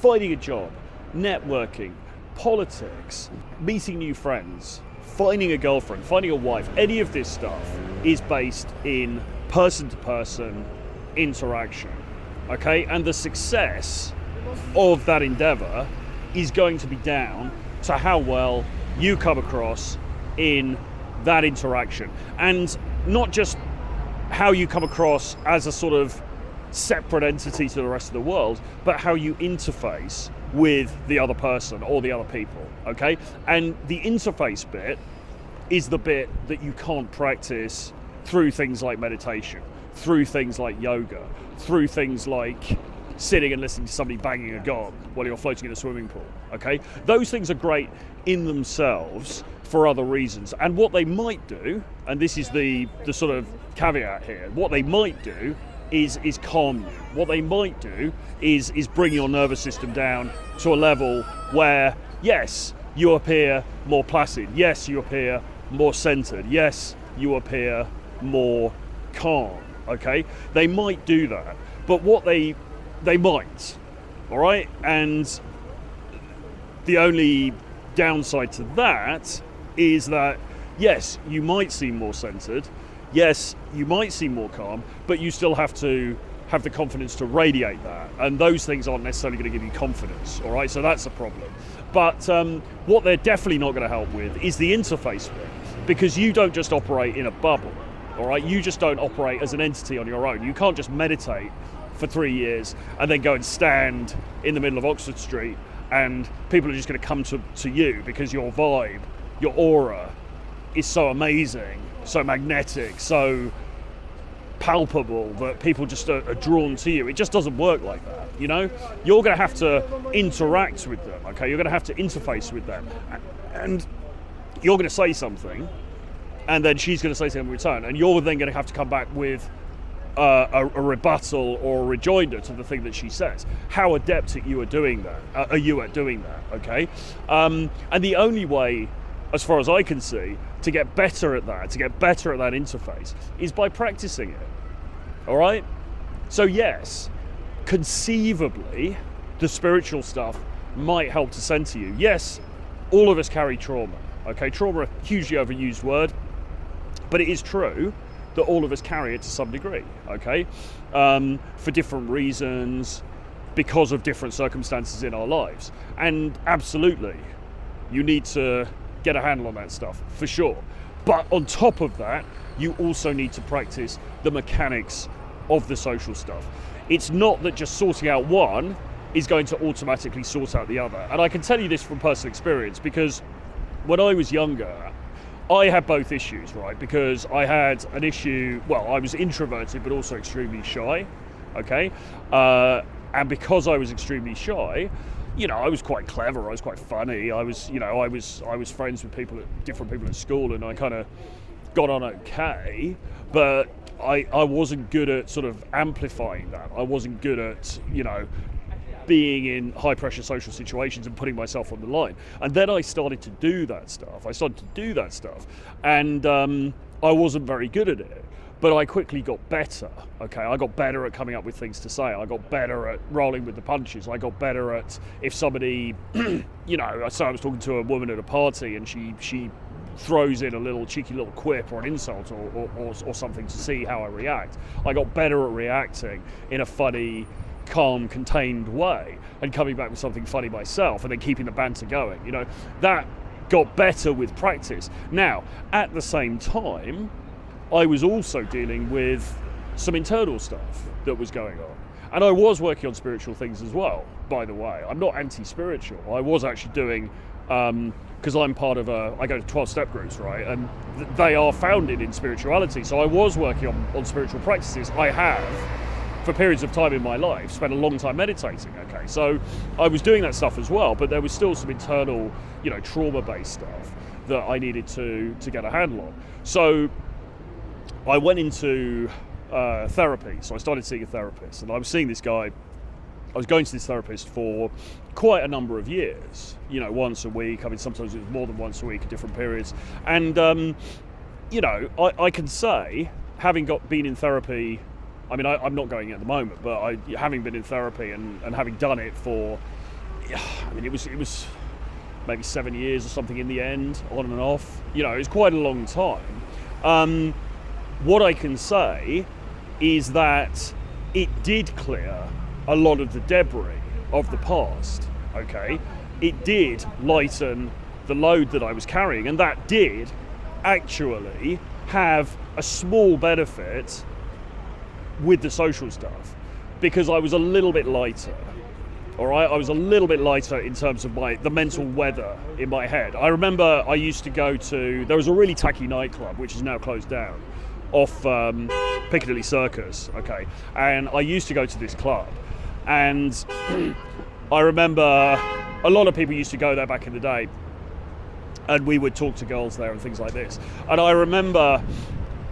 finding a job, networking, politics, meeting new friends, finding a girlfriend, finding a wife, any of this stuff is based in person-to-person interaction, okay? And the success of that endeavor is going to be down to how well you come across in that interaction. And not just how you come across as a sort of separate entity to the rest of the world, but how you interface with the other person or the other people, okay? And the interface bit is the bit that you can't practice through things like meditation, through things like yoga, through things like sitting and listening to somebody banging a gong while you're floating in a swimming pool, okay? Those things are great in themselves for other reasons. And what they might do, and this is the sort of caveat here, what they might do is calm you. What they might do is bring your nervous system down to a level where, yes, you appear more placid. Yes, you appear more centered. Yes, you appear more calm, okay? They might do that, but what they might, all right? And the only downside to that is that, yes, you might seem more centered, yes, you might seem more calm, but you still have to have the confidence to radiate that. And those things aren't necessarily going to give you confidence, all right? So that's a problem. But what they're definitely not going to help with is the interface bit, because you don't just operate in a bubble, all right? You just don't operate as an entity on your own. You can't just meditate for 3 years and then go and stand in the middle of Oxford Street and people are just going to come to you because your vibe, your aura is so amazing, so magnetic, so palpable that people just are drawn to you. It just doesn't work like that, you know? You're going to have to interact with them, okay? You're going to have to interface with them. And you're going to say something, and then she's going to say something in return, and you're then going to have to come back with a rebuttal or a rejoinder to the thing that she says. How adept at you at doing that? Are you at doing that, okay? And the only way, as far as I can see, to get better at that, interface, is by practicing it, all right? So yes, conceivably, the spiritual stuff might help to center you. Yes, all of us carry trauma, okay? Trauma, a hugely overused word, but it is true that all of us carry it to some degree, okay? For different reasons, because of different circumstances in our lives. And absolutely, you need to get a handle on that stuff, for sure. But on top of that, you also need to practice the mechanics of the social stuff. It's not that just sorting out one is going to automatically sort out the other. And I can tell you this from personal experience, because when I was younger, I had both issues, right? Because I had an issue, well, I was introverted, but also extremely shy, okay? And because I was extremely shy, you know, I was quite clever, I was quite funny, I was friends with different people at school, and I kind of got on okay, but I wasn't good at sort of amplifying that. I wasn't good at, you know, being in high pressure social situations and putting myself on the line. And then I started to do that stuff. And I wasn't very good at it, but I quickly got better, okay? I got better at coming up with things to say. I got better at rolling with the punches. I got better at, if somebody, you know, so I was talking to a woman at a party and she throws in a little cheeky little quip or an insult or something to see how I react. I got better at reacting in a funny, calm, contained way and coming back with something funny myself and then keeping the banter going. You know, that got better with practice. Now, at the same time, I was also dealing with some internal stuff that was going on. And I was working on spiritual things as well, by the way. I'm not anti-spiritual. I was actually doing, because I'm part of I go to 12-step groups, right? And they are founded in spirituality. So I was working on spiritual practices. I have, for periods of time in my life, spent a long time meditating, okay? So I was doing that stuff as well, but there was still some internal, you know, trauma-based stuff that I needed to get a handle on. So I went into therapy. So I started seeing a therapist, and I was seeing this guy. I was going to this therapist for quite a number of years, you know, once a week. I mean, sometimes it was more than once a week at different periods. And, you know, I can say, having been in therapy, I mean, I'm not going at the moment, but having been in therapy and having done it for I mean, it was maybe 7 years or something in the end, on and off. You know, it's quite a long time. What I can say is that it did clear a lot of the debris of the past, okay? It did lighten the load that I was carrying, and that did actually have a small benefit with the social stuff, because I was a little bit lighter. All right, I was a little bit lighter in terms of the mental weather in my head. I remember I used to go to, there was a really tacky nightclub, which is now closed down, off Piccadilly Circus, okay? And I used to go to this club, and I remember a lot of people used to go there back in the day, and we would talk to girls there and things like this. And I remember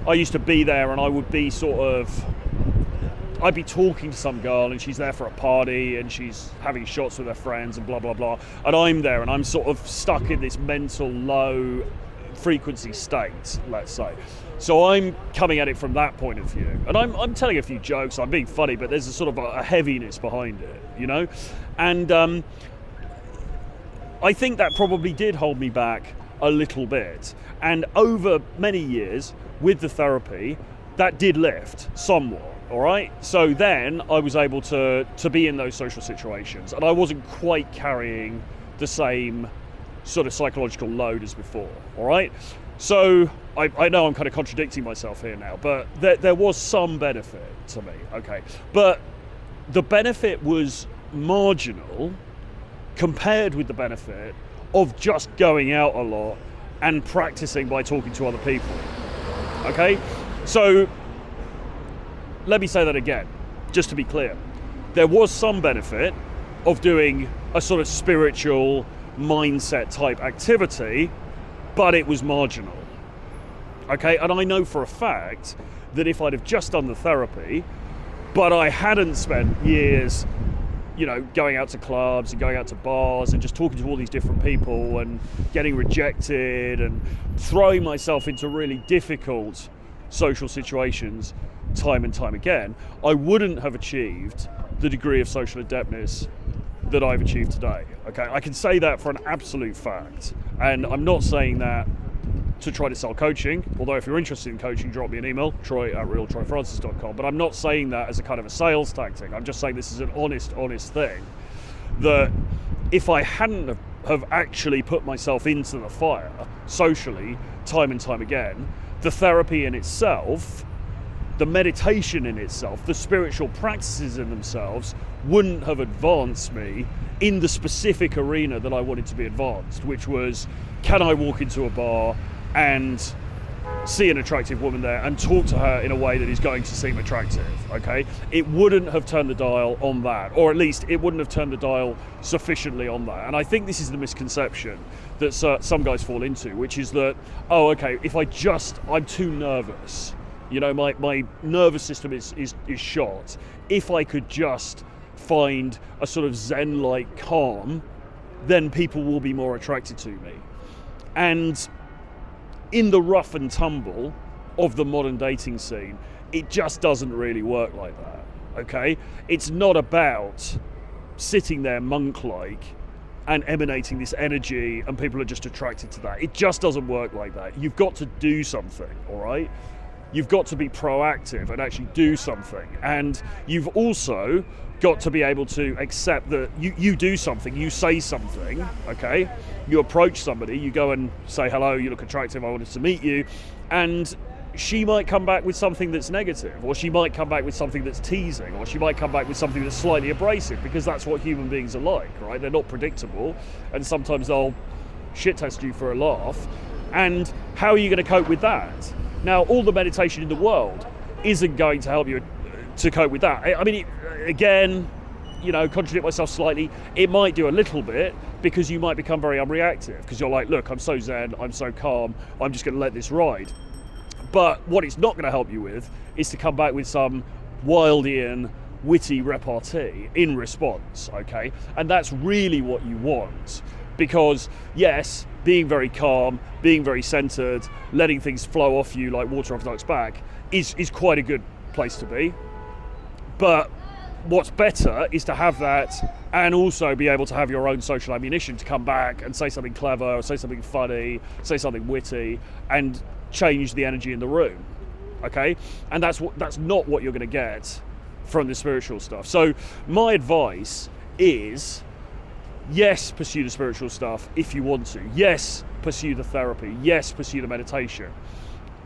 I used to be there, and I would be I'd be talking to some girl, and she's there for a party, and she's having shots with her friends and blah, blah, blah. And I'm there, and I'm sort of stuck in this mental low frequency state, let's say. So I'm coming at it from that point of view. And I'm telling a few jokes, I'm being funny, but there's a sort of a heaviness behind it, you know? And I think that probably did hold me back a little bit. And over many years with the therapy, that did lift somewhat. All right. So then I was able to be in those social situations, and I wasn't quite carrying the same sort of psychological load as before. All right. So I know I'm kind of contradicting myself here now, but there was some benefit to me. Okay. But the benefit was marginal compared with the benefit of just going out a lot and practicing by talking to other people. Okay. So let me say that again, just to be clear. There was some benefit of doing a sort of spiritual mindset type activity, but it was marginal. Okay, and I know for a fact that if I'd have just done the therapy, but I hadn't spent years, you know, going out to clubs and going out to bars and just talking to all these different people and getting rejected and throwing myself into really difficult social situations time and time again, I wouldn't have achieved the degree of social adeptness that I've achieved today. Okay, I can say that for an absolute fact, and I'm not saying that to try to sell coaching, although if you're interested in coaching, drop me an email, troy@realtroyfrancis.com, but I'm not saying that as a kind of a sales tactic. I'm just saying this is an honest thing, that if I hadn't have actually put myself into the fire socially time and time again, the therapy in itself, the meditation in itself, the spiritual practices in themselves wouldn't have advanced me in the specific arena that I wanted to be advanced, which was, can I walk into a bar and see an attractive woman there and talk to her in a way that is going to seem attractive, okay? It wouldn't have turned the dial on that, or at least it wouldn't have turned the dial sufficiently on that. And I think this is the misconception that some guys fall into, which is that, oh, okay, if I'm too nervous, you know, my nervous system is shot. If I could just find a sort of Zen-like calm, then people will be more attracted to me. And in the rough and tumble of the modern dating scene, it just doesn't really work like that, okay? It's not about sitting there monk-like and emanating this energy and people are just attracted to that. It just doesn't work like that. You've got to do something, all right? You've got to be proactive and actually do something. And you've also got to be able to accept that you do something, you say something, okay? You approach somebody, you go and say, hello, you look attractive, I wanted to meet you. And she might come back with something that's negative, or she might come back with something that's teasing, or she might come back with something that's slightly abrasive, because that's what human beings are like, right? They're not predictable, and sometimes they'll shit test you for a laugh. And how are you going to cope with that? Now, all the meditation in the world isn't going to help you to cope with that. I mean, again, you know, contradict myself slightly, it might do a little bit, because you might become very unreactive, because you're like, look, I'm so zen, I'm so calm, I'm just going to let this ride. But what it's not going to help you with is to come back with some Wildian, witty repartee in response, okay? And that's really what you want. Because, yes, being very calm, being very centered, letting things flow off you like water off a duck's back is quite a good place to be. But what's better is to have that and also be able to have your own social ammunition to come back and say something clever, or say something funny, say something witty, and change the energy in the room. Okay? And that's not what you're going to get from the spiritual stuff. So my advice is, yes, pursue the spiritual stuff if you want to. Yes, pursue the therapy. Yes, pursue the meditation,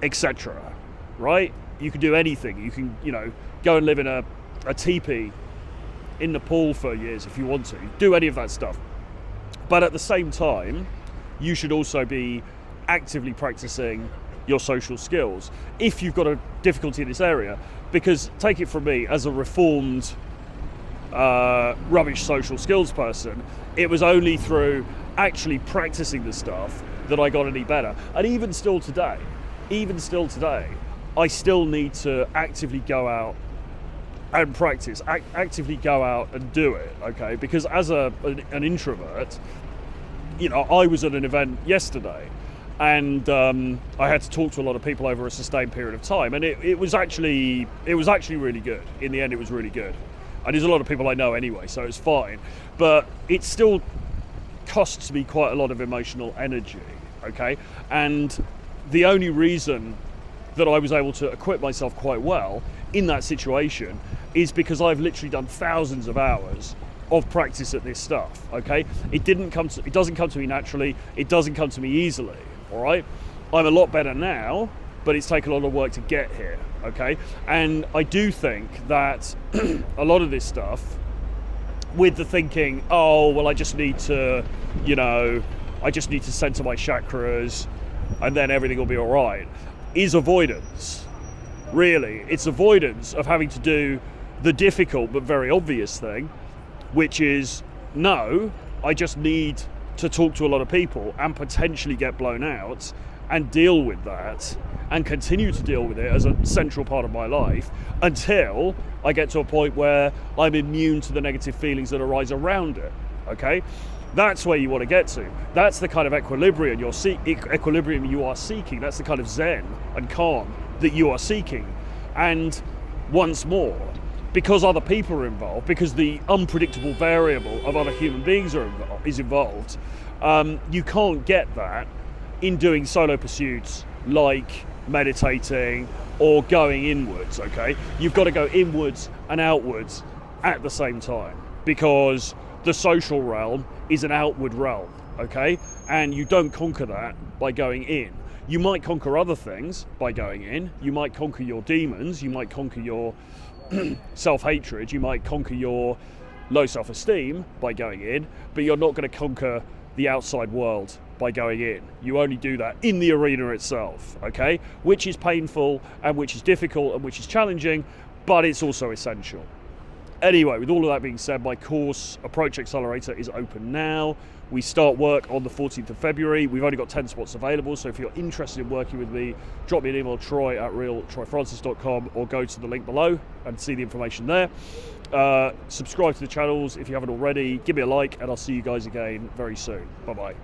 etc. Right? You can do anything. You can, go and live in a teepee in Nepal for years if you want to. Do any of that stuff. But at the same time, you should also be actively practicing your social skills if you've got a difficulty in this area. Because take it from me, as a reformed rubbish social skills person, it was only through actually practicing the stuff that I got any better. And even still today, I still need to actively go out and practice, actively go out and do it, okay? Because as an introvert, I was at an event yesterday, and I had to talk to a lot of people over a sustained period of time, and it was actually really good. In the end, it was really good. And there's a lot of people I know anyway, so it's fine. But it still costs me quite a lot of emotional energy, okay? And the only reason that I was able to equip myself quite well in that situation is because I've literally done thousands of hours of practice at this stuff, okay? It doesn't come to me naturally, it doesn't come to me easily, all right? I'm a lot better now, but it's taken a lot of work to get here, okay? And I do think that a lot of this stuff, with the thinking, oh, well, I just need to center my chakras and then everything will be all right, is avoidance. Really, it's avoidance of having to do the difficult but very obvious thing, which is, no, I just need to talk to a lot of people and potentially get blown out and deal with that and continue to deal with it as a central part of my life until I get to a point where I'm immune to the negative feelings that arise around it, okay? That's where you want to get to. That's the kind of equilibrium you are seeking. That's the kind of zen and calm that you are seeking. And once more, because other people are involved, because the unpredictable variable of other human beings is involved, you can't get that in doing solo pursuits like meditating or going inwards, okay? You've got to go inwards and outwards at the same time, because the social realm is an outward realm, okay? And you don't conquer that by going in. You might conquer other things by going in. You might conquer your demons. You might conquer your self-hatred. You might conquer your low self-esteem by going in, but you're not going to conquer the outside world by going in. You only do that in the arena itself, okay? Which is painful and which is difficult and which is challenging, but it's also essential. Anyway, with all of that being said, my course, Approach Accelerator, is open now. We start work on the 14th of February. We've only got 10 spots available, so if you're interested in working with me, drop me an email, troy@realtroyfrancis.com, or go to the link below and see the information there. Subscribe to the channels if you haven't already. Give me a like, and I'll see you guys again very soon. Bye-bye.